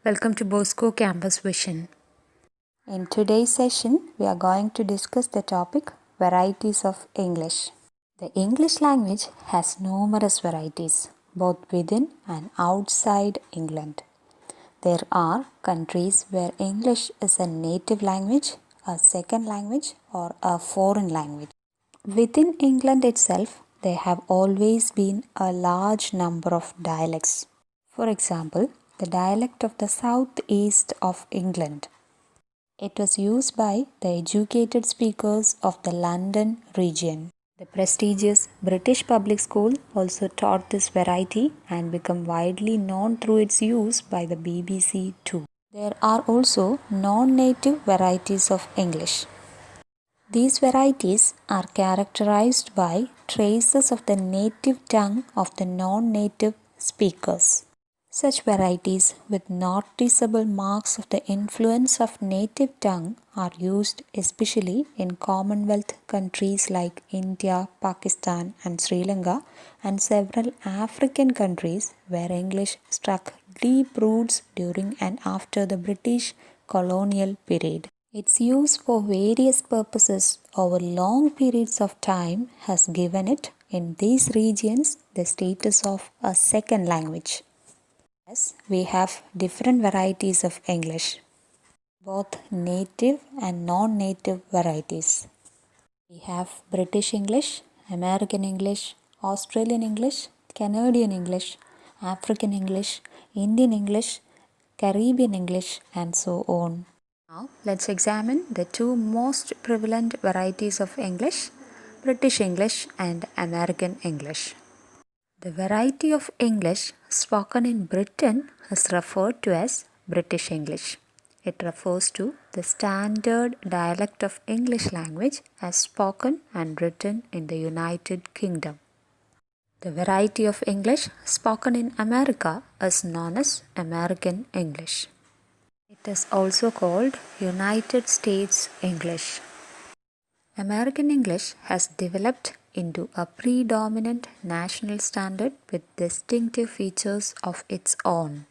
Welcome to Bosco Campus Vision. In today's session, we are going to discuss the topic Varieties of English. The English language has numerous varieties, both within and outside England. There are countries where English is a native language, a second language, or a foreign language. Within England itself, there have always been a large number of dialects. For example, the dialect of the southeast of England. It was used by the educated speakers of the London region. The prestigious British public school also taught this variety and became widely known through its use by the BBC too. There are also non-native varieties of English. These varieties are characterized by traces of the native tongue of the non-native speakers. Such varieties with noticeable marks of the influence of native tongue are used especially in Commonwealth countries like India, Pakistan and Sri Lanka and several African countries where English struck deep roots during and after the British colonial period. Its use for various purposes over long periods of time has given it in these regions the status of a second language. Yes, we have different varieties of English, both native and non-native varieties. We have British English, American English, Australian English, Canadian English, African English, Indian English, Caribbean English, and so on. Now, let's examine the two most prevalent varieties of English, British English and American English. The variety of English spoken in Britain is referred to as British English. It refers to the standard dialect of English language as spoken and written in the United Kingdom. The variety of English spoken in America is known as American English. It is also called United States English. American English has developed into a predominant national standard with distinctive features of its own.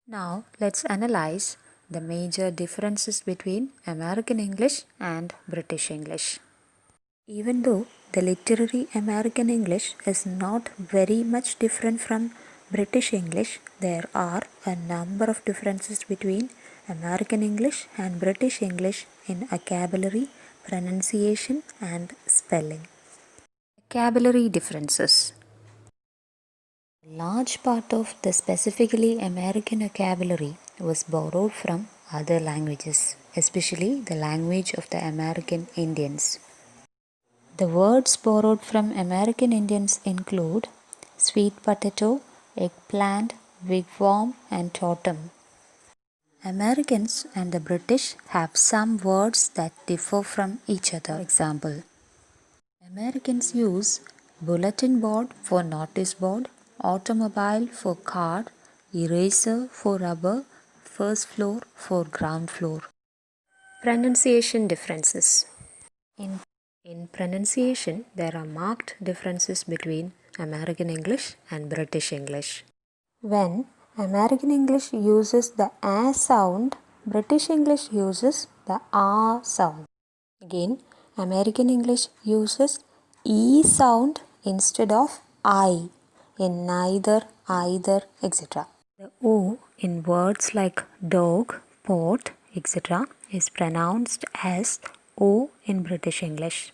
Now let's analyze the major differences between American English and British English. Even though the literary American English is not very much different from British English, there are a number of differences between American English and British English in vocabulary, pronunciation and spelling. Vocabulary differences. A large part of the specifically American vocabulary was borrowed from other languages, especially the language of the American Indians. The words borrowed from American Indians include sweet potato, eggplant, wigwam, and totem. Americans and the British have some words that differ from each other. For example, Americans use bulletin board for notice board, automobile for car, eraser for rubber, first floor for ground floor. Pronunciation differences. In pronunciation, there are marked differences between American English and British English. When American English uses the A sound, British English uses the R sound. Again, American English uses E sound instead of I in neither, either, etc. The O in words like dog, pot, etc. is pronounced as O in British English,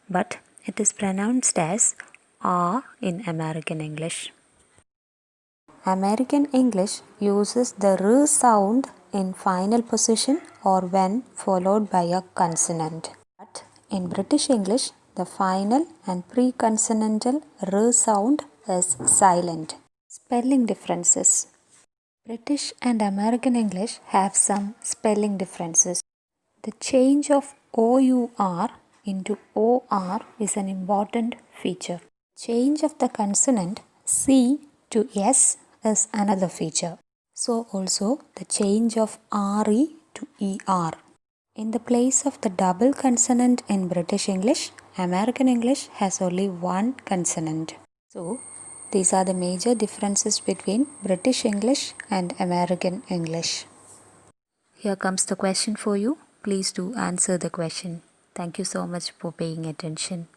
but it is pronounced as R in American English. American English uses the R sound in final position or when followed by a consonant. But in British English, the final and pre-consonantal R sound is silent. Spelling differences. British and American English have some spelling differences. The change of OUR into OR is an important feature. Change of the consonant C to S is another feature. So also the change of RE to ER. In the place of the double consonant in British English, American English has only one consonant. So These are the major differences between British English and American English. Here comes the question for you. Please do answer the question. Thank you so much for paying attention.